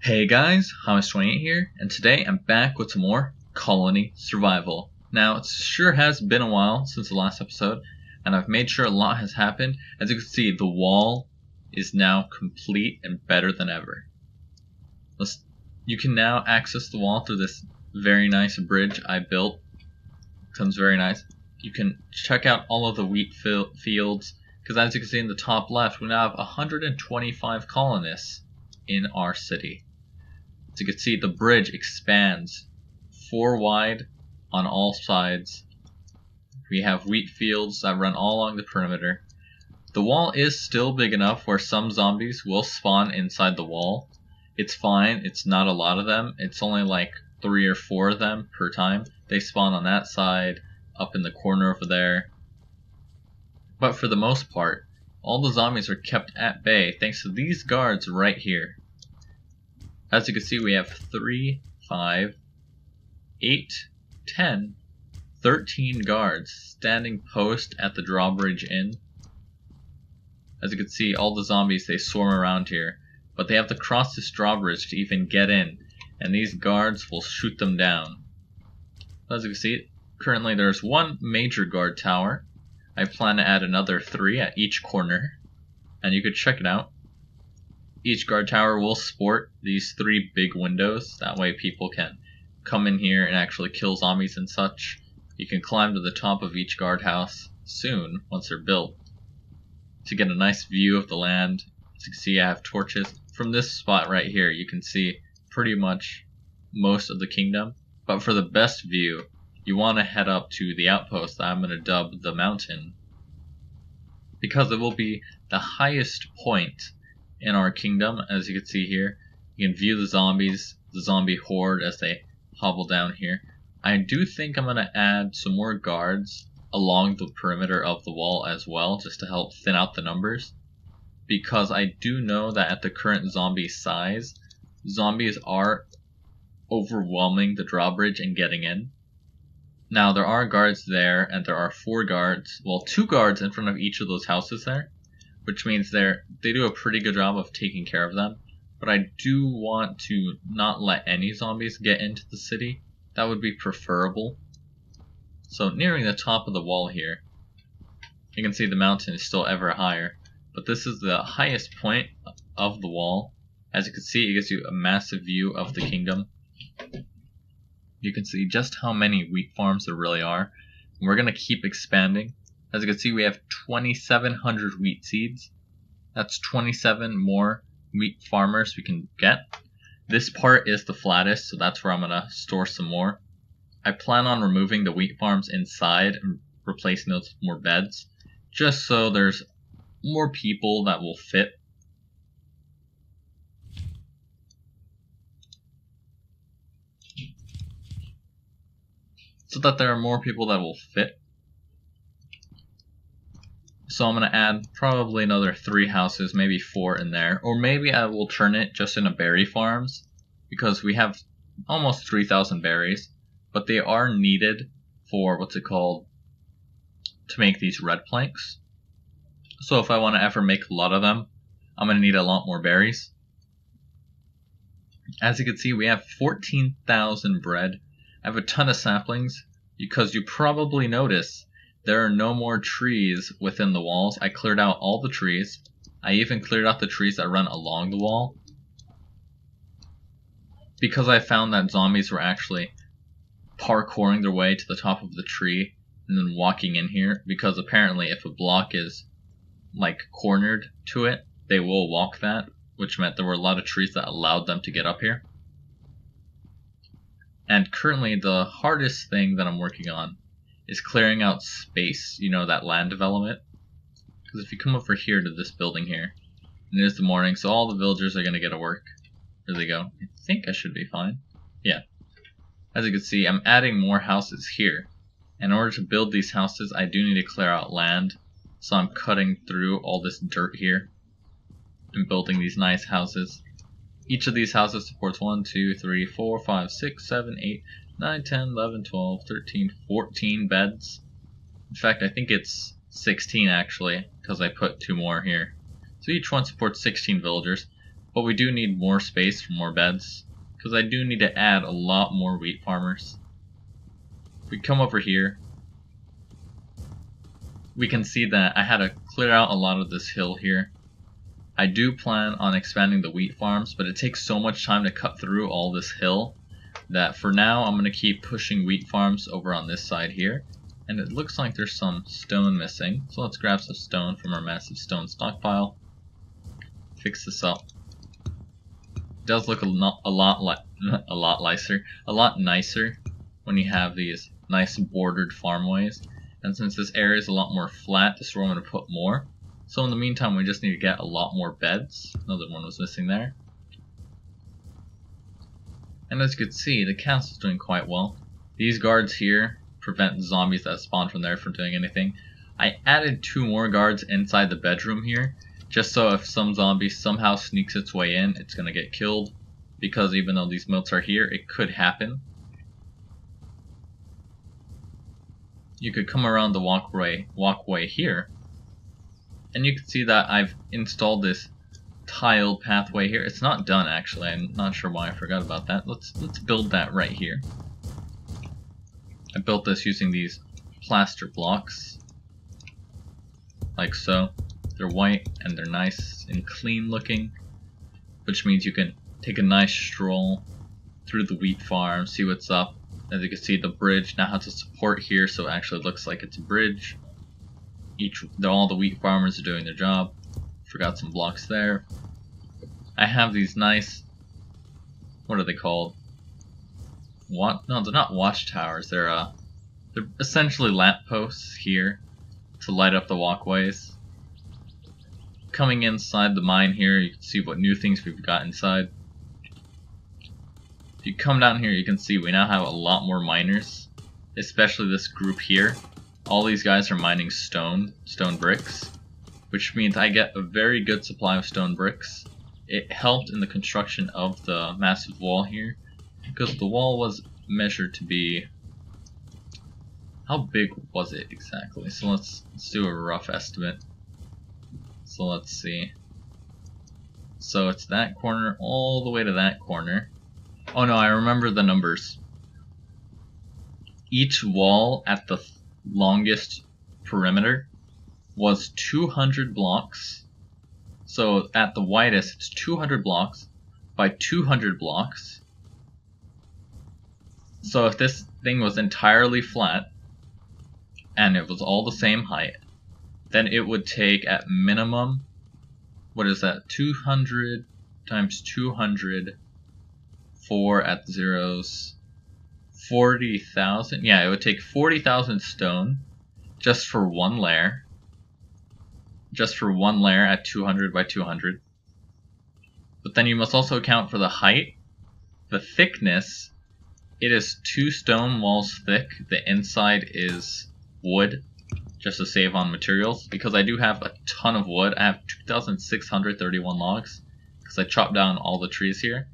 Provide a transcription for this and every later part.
Hey guys, Hamas28 here, and today I'm back with some more colony survival. Now, it sure has been a while since the last episode, and I've made sure a lot has happened. As you can see, the wall is now complete and better than ever. You can now access the wall through this very nice bridge I built. Comes very nice. You can check out all of the wheat fields, because as you can see in the top left, we now have 125 colonists in our city. As you can see, the bridge expands 4 wide on all sides. We have wheat fields that run all along the perimeter. The wall is still big enough where some zombies will spawn inside the wall. It's fine, it's not a lot of them. It's only like 3 or 4 of them per time. They spawn on that side, up in the corner over there. But for the most part, all the zombies are kept at bay thanks to these guards right here. As you can see, we have 3, 5, 8, 10, 13 guards standing post at the drawbridge inn. As you can see, all the zombies, they swarm around here, but they have to cross this drawbridge to even get in, and these guards will shoot them down. As you can see, currently there's 1 major guard tower. I plan to add another 3 at each corner, and you could check it out. Each guard tower will sport these 3 big windows, that way people can come in here and actually kill zombies and such. You can climb to the top of each guardhouse soon, once they're built, to get a nice view of the land. As you can see, I have torches. From this spot right here, you can see pretty much most of the kingdom, but for the best view, you want to head up to the outpost that I'm going to dub the mountain, because it will be the highest point in our kingdom. As you can see here, you can view the zombies, the zombie horde as they hobble down here. I do think I'm going to add some more guards along the perimeter of the wall as well, just to help thin out the numbers, because I do know that at the current zombie size, zombies are overwhelming the drawbridge and getting in. Now, there are guards there, and there are 4 guards, well, 2 guards in front of each of those houses there, which means they do a pretty good job of taking care of them. But I do want to not let any zombies get into the city. That would be preferable. So nearing the top of the wall here, you can see the mountain is still ever higher, but this is the highest point of the wall. As you can see, it gives you a massive view of the kingdom. You can see just how many wheat farms there really are. And we're going to keep expanding. As you can see, we have 2,700 wheat seeds. That's 27 more wheat farmers we can get. This part is the flattest, so that's where I'm going to store some more. I plan on removing the wheat farms inside and replacing those with more beds, just so there's more people that will fit. So that there are more people that will fit. So I'm going to add probably another 3 houses, maybe 4 in there. Or maybe I will turn it just into berry farms, because we have almost 3,000 berries. But they are needed for, to make these red planks. So if I want to ever make a lot of them, I'm going to need a lot more berries. As you can see, we have 14,000 bread. I have a ton of saplings, because you probably notice there are no more trees within the walls. I cleared out all the trees. I even cleared out the trees that run along the wall, because I found that zombies were actually parkouring their way to the top of the tree and then walking in here, because apparently if a block is like cornered to it, they will walk that, which meant there were a lot of trees that allowed them to get up here. And currently the hardest thing that I'm working on is clearing out space, that land development. Because if you come over here to this building here, and it is the morning, so all the villagers are going to get to work. There they go. I think I should be fine. Yeah. As you can see, I'm adding more houses here. In order to build these houses, I do need to clear out land. So I'm cutting through all this dirt here and building these nice houses. Each of these houses supports 1, 2, 3, 4, 5, 6, 7, 8, 9, 10, 11, 12, 13, 14 beds. In fact, I think it's 16 actually, because I put 2 more here. So each one supports 16 villagers. But we do need more space for more beds, because I do need to add a lot more wheat farmers. If we come over here, we can see that I had to clear out a lot of this hill here. I do plan on expanding the wheat farms, but it takes so much time to cut through all this hill that for now I'm going to keep pushing wheat farms over on this side here. And it looks like there's some stone missing, so let's grab some stone from our massive stone stockpile. Fix this up. It does look a lot nicer when you have these nice bordered farmways. And since this area is a lot more flat, this is where I'm going to put more. So in the meantime, we just need to get a lot more beds. Another one was missing there. And as you can see, the castle's doing quite well. These guards here prevent zombies that spawn from there from doing anything. I added 2 more guards inside the bedroom here, just so if some zombie somehow sneaks its way in, it's going to get killed. Because even though these moats are here, it could happen. You could come around the walkway here, and you can see that I've installed this tiled pathway here. It's not done actually. I'm not sure why I forgot about that. Let's build that right here. I built this using these plaster blocks, like so. They're white and they're nice and clean looking, which means you can take a nice stroll through the wheat farm, see what's up. As you can see, the bridge now has a support here, so it actually looks like it's a bridge. All the wheat farmers are doing their job. Forgot some blocks there. I have these nice, what are they called? No, they're not watchtowers. They're essentially lampposts here to light up the walkways. Coming inside the mine here, you can see what new things we've got inside. If you come down here, you can see we now have a lot more miners, especially this group here. All these guys are mining stone bricks, which means I get a very good supply of stone bricks. It helped in the construction of the massive wall here, because the wall was measured to be... How big was it exactly? So let's do a rough estimate. So let's see. So it's that corner all the way to that corner. Oh no, I remember the numbers. Each wall at the longest perimeter was 200 blocks. So at the widest, it's 200 blocks by 200 blocks. So if this thing was entirely flat, and it was all the same height, then it would take at minimum, what is that, 200 times 200, 4 at the zeros, 40,000. Yeah, it would take 40,000 stone just for one layer. Just for one layer at 200 by 200. But then you must also account for the height. The thickness, it is 2 stone walls thick. The inside is wood, just to save on materials. Because I do have a ton of wood. I have 2,631 logs, because I chopped down all the trees here.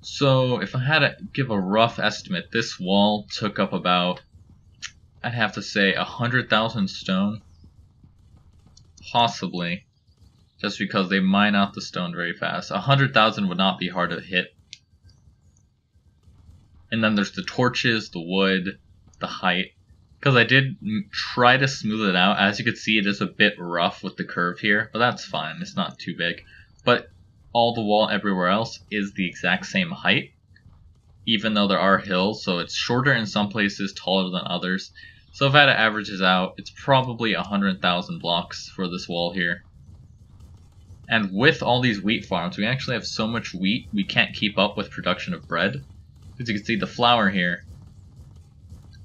So if I had to give a rough estimate, this wall took up about, I'd have to say 100,000 stone. Possibly, just because they mine out the stone very fast. 100,000 would not be hard to hit. And then there's the torches, the wood, the height. Because I did try to smooth it out. As you can see, it is a bit rough with the curve here, but that's fine. It's not too big. But all the wall everywhere else is the exact same height, even though there are hills, so it's shorter in some places, taller than others. So if I had to average this out, it's probably 100,000 blocks for this wall here. And with all these wheat farms, we actually have so much wheat, we can't keep up with production of bread. As you can see, the flour here.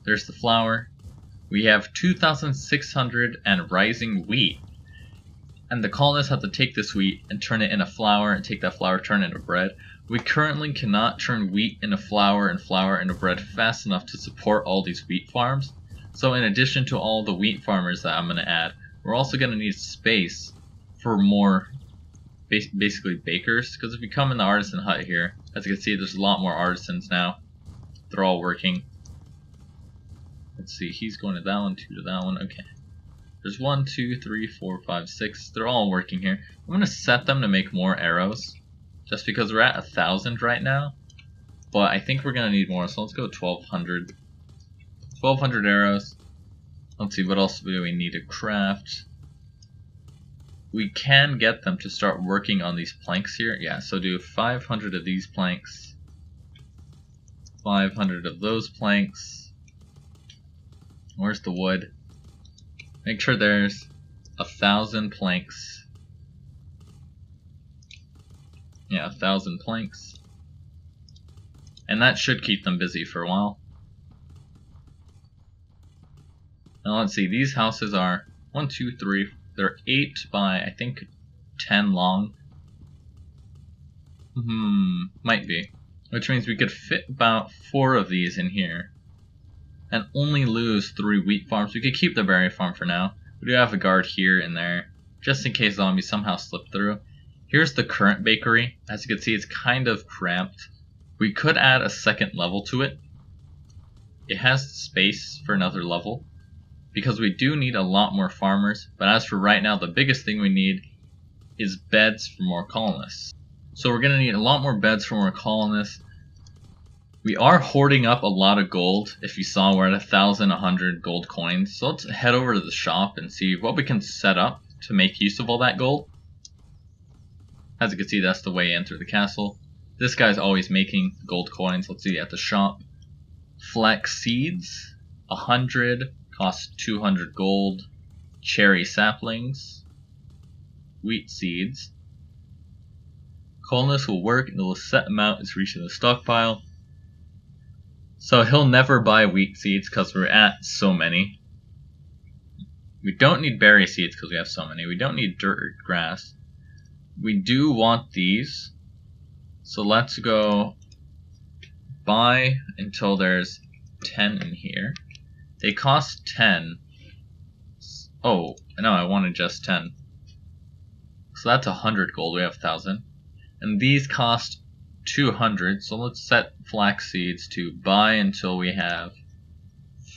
There's the flour. We have 2,600 and rising wheat. And the colonists have to take this wheat and turn it into flour, and take that flour, turn it into bread. We currently cannot turn wheat into flour and flour into bread fast enough to support all these wheat farms. So in addition to all the wheat farmers that I'm going to add, we're also going to need space for more, basically bakers. Because if you come in the artisan hut here, as you can see, there's a lot more artisans now. They're all working. Let's see, he's going to that one, 2 to that one, okay. There's 1, 2, 3, 4, 5, 6. They're all working here. I'm gonna set them to make more arrows, just because we're at 1,000 right now. But I think we're gonna need more, so let's go 1,200. 1,200 arrows. Let's see, what else do we need to craft? We can get them to start working on these planks here. Yeah, so do 500 of these planks. 500 of those planks. Where's the wood? Make sure there's 1,000 planks. Yeah, 1,000 planks. And that should keep them busy for a while. Now let's see, these houses are 1, 2, 3, they're 8 by I think 10 long. Might be. Which means we could fit about 4 of these in here. And only lose 3 wheat farms. We could keep the berry farm for now. We do have a guard here and there, just in case zombies somehow slip through. Here's the current bakery. As you can see, it's kind of cramped. We could add a second level to it. It has space for another level, because we do need a lot more farmers. But as for right now, the biggest thing we need is beds for more colonists. So we're going to need a lot more beds for more colonists. We are hoarding up a lot of gold. If you saw, we're at 1,100 gold coins. So let's head over to the shop and see what we can set up to make use of all that gold. As you can see, that's the way you enter the castle. This guy's always making gold coins. Let's see at the shop. Flax seeds, 100, cost 200 gold. Cherry saplings, wheat seeds. Colonists will work until a set amount is reached in the stockpile. So he'll never buy wheat seeds because we're at so many. We don't need berry seeds because we have so many. We don't need dirt or grass. We do want these. So let's go buy until there's 10 in here. They cost 10. Oh, no, I wanted just 10. So that's 100 gold. We have 1,000. And these cost 200, so let's set flax seeds to buy until we have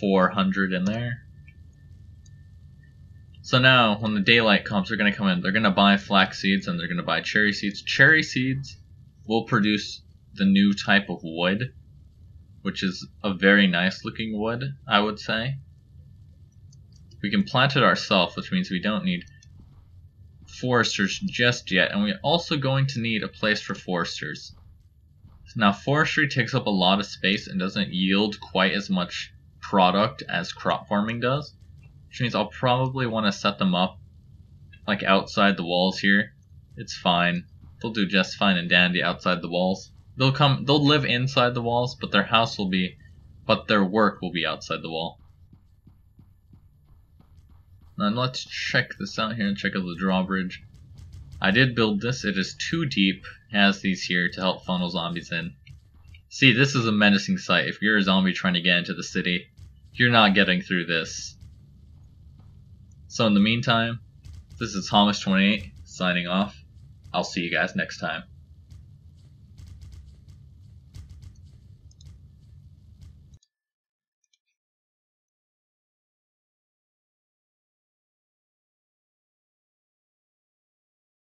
400 in there. So now, when the daylight comes, they're going to come in. They're going to buy flax seeds and they're going to buy cherry seeds. Cherry seeds will produce the new type of wood, which is a very nice looking wood, I would say. We can plant it ourselves, which means we don't need foresters just yet. And we're also going to need a place for foresters. Now, forestry takes up a lot of space and doesn't yield quite as much product as crop farming does. Which means I'll probably want to set them up like outside the walls here. It's fine. They'll do just fine and dandy outside the walls. They'll live inside the walls, but their work will be outside the wall. Now let's check this out here and check out the drawbridge. I did build this. It is too deep. It has these here to help funnel zombies in. See, this is a menacing sight. If you're a zombie trying to get into the city, you're not getting through this. So in the meantime, this is Thomas28 signing off. I'll see you guys next time.